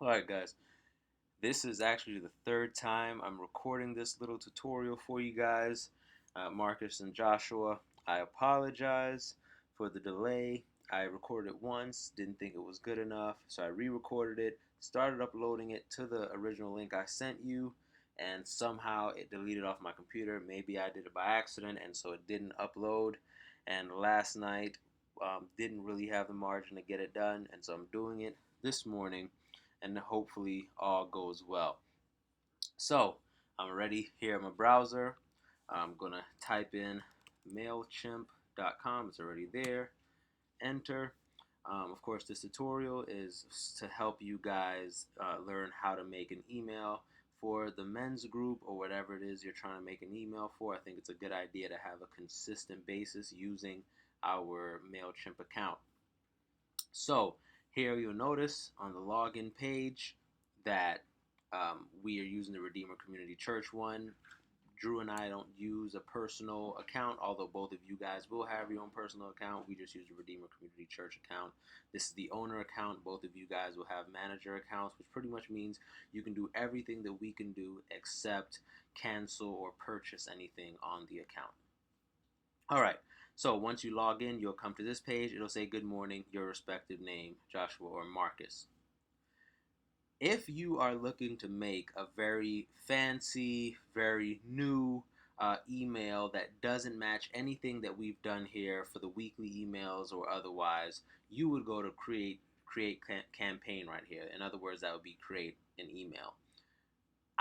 Alright guys, this is actually the third time I'm recording this little tutorial for you guys, Marcus and Joshua. I apologize for the delay. I recorded it once, didn't think it was good enough, so I re-recorded it, started uploading it to the original link I sent you, and somehow it deleted off my computer. Maybe I did it by accident, and so it didn't upload. And last night, didn't really have the margin to get it done, and so I'm doing it this morning, and hopefully all goes well. So I'm already here in my browser. I'm gonna type in Mailchimp.com. It's already there. Enter. Of course, this tutorial is to help you guys learn how to make an email for the men's group or whatever it is you're trying to make an email for. I think it's a good idea to have a consistent basis using our Mailchimp account. So here you'll notice on the login page that we are using the Redeemer Community Church one. Drew and I don't use a personal account, although both of you guys will have your own personal account. We just use the Redeemer Community Church account. This is the owner account. Both of you guys will have manager accounts, which pretty much means you can do everything that we can do except cancel or purchase anything on the account. All right. So once you log in, you'll come to this page. It'll say good morning, your respective name, Joshua or Marcus. If you are looking to make a very fancy, very new email that doesn't match anything that we've done here for the weekly emails or otherwise, you would go to create campaign right here. In other words, that would be create an email.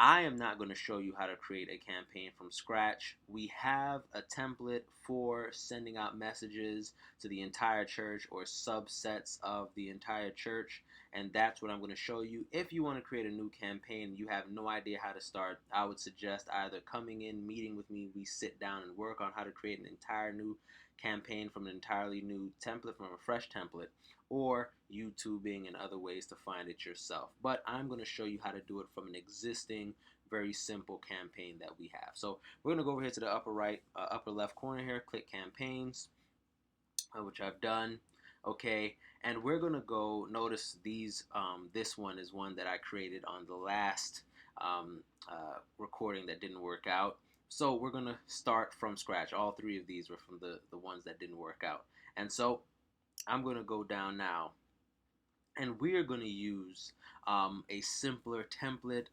I am not going to show you how to create a campaign from scratch. We have a template for sending out messages to the entire church or subsets of the entire church, and that's what I'm going to show you. If you want to create a new campaign and you have no idea how to start, I would suggest either coming in, meeting with me, we sit down and work on how to create an entire new campaign from an entirely new template, from a fresh template, or YouTubing and other ways to find it yourself. But I'm going to show you how to do it from an existing, very simple campaign that we have. So we're going to go over here to the upper right, upper left corner here, click campaigns, which I've done. Okay, and we're going to go, notice these, this one is one that I created on the last recording that didn't work out. So we're going to start from scratch. All three of these were from the ones that didn't work out. And so I'm going to go down now, and we're going to use a simpler template,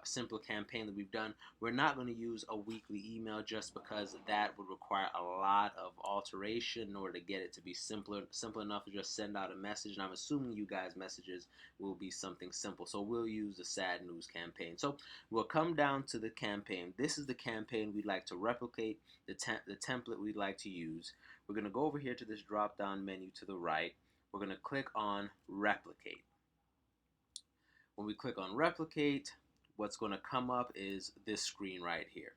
simpler campaign that we've done. We're not going to use a weekly email just because that would require a lot of alteration in order to get it to be simple enough to just send out a message. And I'm assuming you guys' messages will be something simple. So we'll use the sad news campaign. So we'll come down to the campaign. This is the campaign we'd like to replicate, the template we'd like to use. We're going to go over here to this drop down menu to the right. We're going to click on replicate. When we click on replicate, what's going to come up is this screen right here.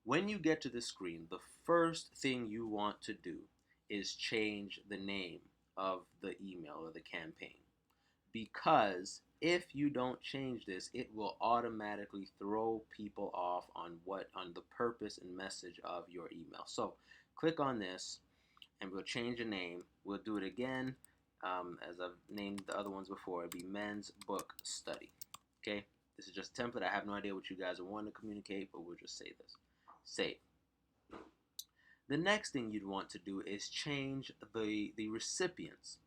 When you get to this screen, the first thing you want to do is change the name of the email or the campaign. Because if you don't change this, it will automatically throw people off on the purpose and message of your email. So click on this and we'll change the name. We'll do it again. As I've named the other ones before, it'd be Men's Book Study. Okay, this is just a template. I have no idea what you guys are wanting to communicate, but we'll just say this. Save. The next thing you'd want to do is change the recipients.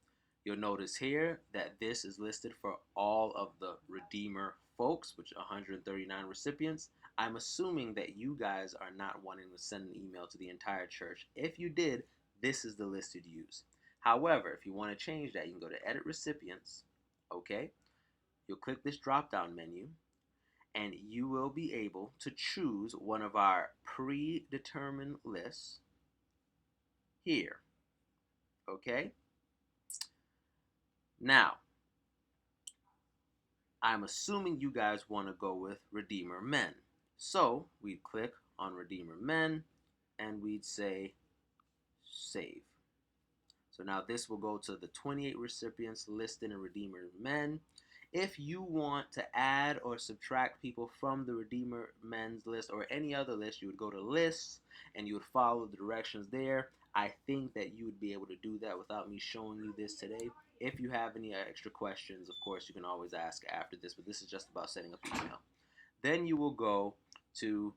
You'll notice here that this is listed for all of the Redeemer folks, which are 139 recipients. I'm assuming that you guys are not wanting to send an email to the entire church. If you did, this is the list you'd use. However, if you want to change that, you can go to Edit Recipients. Okay, you'll click this drop-down menu, and you will be able to choose one of our predetermined lists here. Okay, now I'm assuming you guys want to go with Redeemer Men. So we'd click on Redeemer Men, and we'd say Save. So now this will go to the 28 recipients listed in Redeemer Men. If you want to add or subtract people from the Redeemer Men's list or any other list, you would go to Lists and you would follow the directions there. I think that you would be able to do that without me showing you this today. If you have any extra questions, of course, you can always ask after this, but this is just about setting up the email. Then you will go to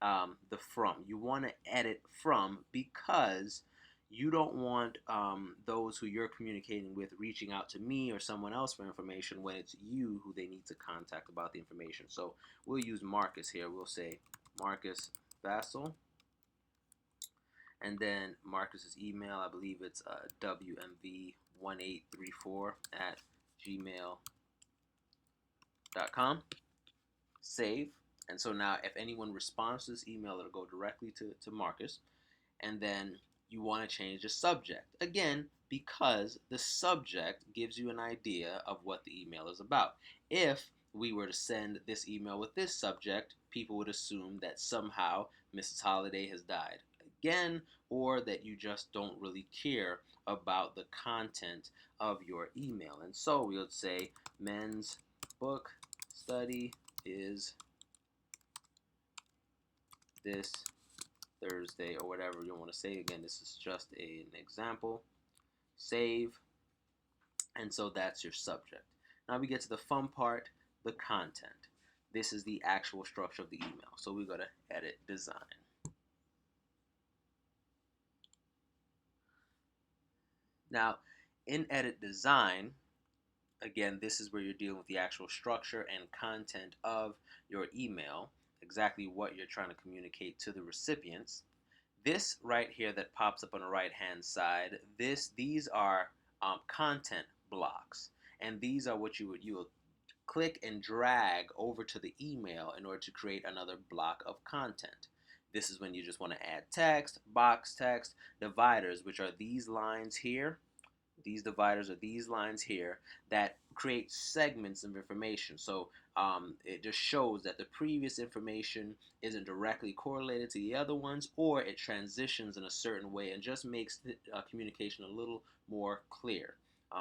the from. You want to edit from because you don't want those who you're communicating with reaching out to me or someone else for information when it's you who they need to contact about the information. So we'll use Marcus here. We'll say Marcus Vassal. And then Marcus's email, I believe it's wmv1834 at gmail.com. Save. And so now if anyone responds to this email, it'll go directly to Marcus. And then you want to change the subject. Again, because the subject gives you an idea of what the email is about. If we were to send this email with this subject, people would assume that somehow Mrs. Holiday has died again, or that you just don't really care about the content of your email. And so we would say men's book study is this Thursday, or whatever you want to say. Again, this is just an example. Save. And so that's your subject. Now we get to the fun part, the content. This is the actual structure of the email. So we go to edit design. Now, in edit design, again, this is where you're dealing with the actual structure and content of your email, exactly what you're trying to communicate to the recipients. This right here that pops up on the right hand side, these are content blocks, and these are what you will click and drag over to the email in order to create another block of content. This is when you just want to add text, box text, dividers, which are these lines here. These dividers are these lines here that create segments of information. So it just shows that the previous information isn't directly correlated to the other ones, or it transitions in a certain way and just makes the communication a little more clear,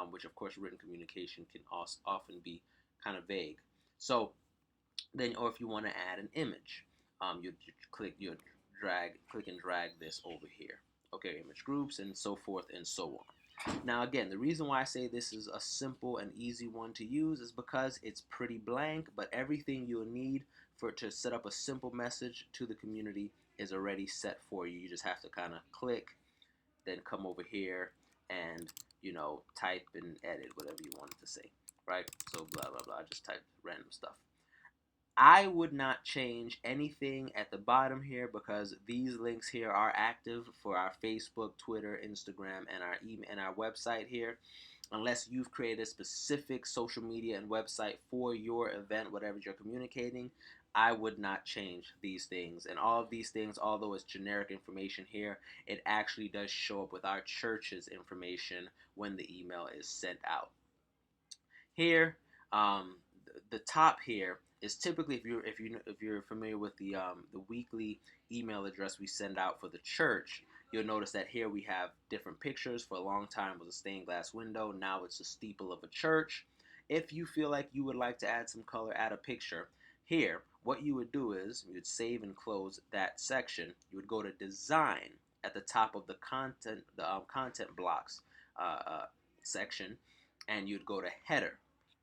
which of course written communication can also often be kind of vague. So then, or if you want to add an image, you click, you click and drag this over here. Okay, image groups and so forth and so on. Now again, the reason why I say this is a simple and easy one to use is because it's pretty blank, but everything you'll need to set up a simple message to the community is already set for you. You just have to kind of click, then come over here and type and edit whatever you wanted to say, right? So blah blah blah, just type random stuff. I would not change anything at the bottom here because these links here are active for our Facebook, Twitter, Instagram, and our email and our website here. Unless you've created a specific social media and website for your event, whatever you're communicating, I would not change these things. And all of these things, although it's generic information here, it actually does show up with our church's information when the email is sent out. Here, the top here is typically, if you're familiar with the weekly email address we send out for the church, you'll notice that here we have different pictures. For a long time it was a stained glass window. Now it's a steeple of a church. If you feel like you would like to add some color, add a picture. Here, what you would do is you would save and close that section. You would go to design at the top of the content blocks section, and you'd go to header.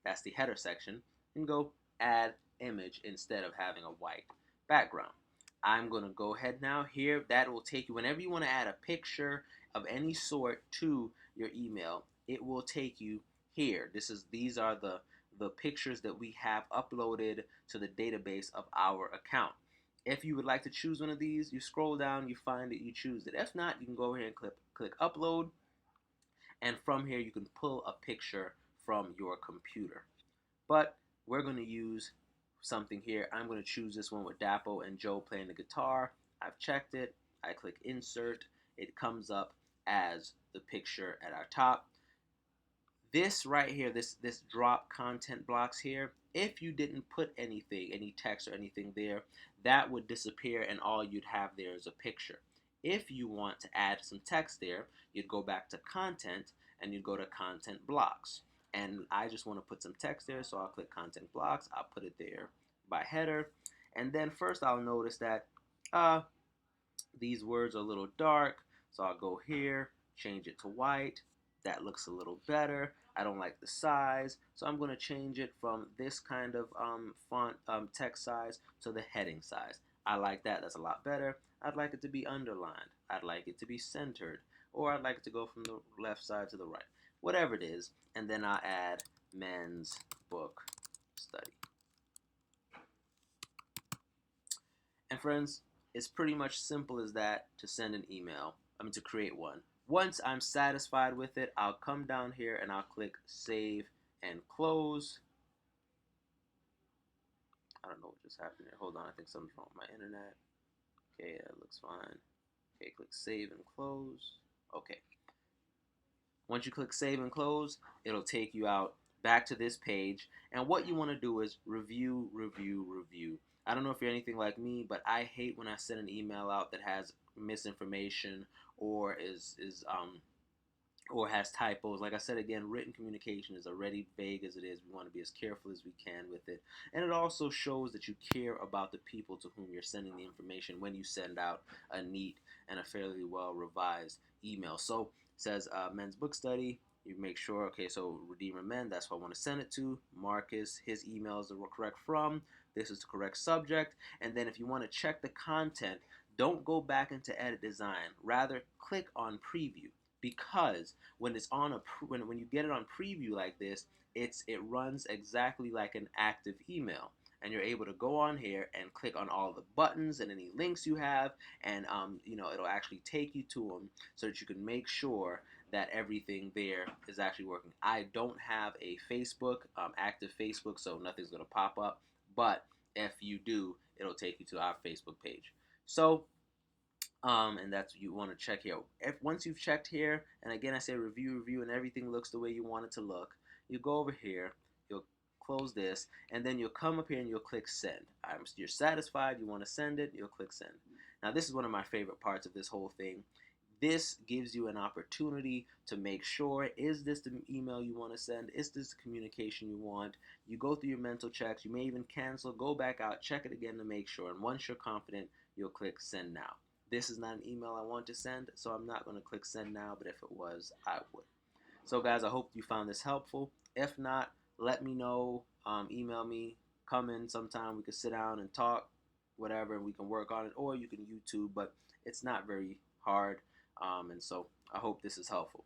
That's the header section, and go add image instead of having a white background. I'm going to go ahead now here. That will take you, whenever you want to add a picture of any sort to your email, it will take you here. These are the pictures that we have uploaded to the database of our account. If you would like to choose one of these, you scroll down, you find it, you choose it. If not, you can go ahead and click upload, and from here you can pull a picture from your computer. But we're going to use something here. I'm going to choose this one with Dapo and Joe playing the guitar. I've checked it. I click insert. It comes up as the picture at our top. This right here, this drop content blocks here, if you didn't put anything, any text or anything there, that would disappear and all you'd have there is a picture. If you want to add some text there, you'd go back to content and you'd go to content blocks. And I just want to put some text there, so I'll click content blocks. I'll put it there by header. And then first I'll notice that these words are a little dark, So I'll go here, change it to white. That looks a little better. I don't like the size, so I'm going to change it from this kind of font text size to the heading size. I like that. That's a lot better. I'd like it to be underlined. I'd like it to be centered, or I'd like it to go from the left side to the right. Whatever it is, and then I'll add men's book study. And friends, it's pretty much simple as that to send an email. To create one. Once I'm satisfied with it, I'll come down here and I'll click save and close. I don't know what just happened here. Hold on, I think something's wrong with my internet. Okay, that looks fine. Okay, click save and close. Okay. Once you click save and close, it'll take you out back to this page. And what you want to do is review, review, review. I don't know if you're anything like me, but I hate when I send an email out that has misinformation or or has typos. Like I said again, written communication is already vague as it is. We want to be as careful as we can with it. And it also shows that you care about the people to whom you're sending the information when you send out a neat and a fairly well revised email. So it says men's book study. You make sure, okay, so Redeemer Men, that's what I want to send it to. Marcus, his email is the correct from. This is the correct subject. And then if you want to check the content, don't go back into edit design. Rather, click on preview, because when it's on when you get it on preview like this, it runs exactly like an active email, and you're able to go on here and click on all the buttons and any links you have, and it'll actually take you to them so that you can make sure that everything there is actually working. I don't have a Facebook, active Facebook, so nothing's going to pop up, but if you do, it'll take you to our Facebook page. So and that's what you want to check here. Once you've checked here, and again I say review, and everything looks the way you want it to look, you go over here, you'll close this, and then you'll come up here and you'll click send. You're satisfied, you want to send it, you'll click send. Now this is one of my favorite parts of this whole thing. This gives you an opportunity to make sure, is this the email you want to send? Is this the communication you want? You go through your mental checks. You may even cancel, go back out, check it again to make sure. And once you're confident, you'll click send now. This is not an email I want to send, so I'm not going to click send now, but if it was, I would. So guys, I hope you found this helpful. If not, let me know. Email me. Come in sometime. We can sit down and talk, whatever, and we can work on it. Or you can YouTube, but it's not very hard. And so I hope this is helpful.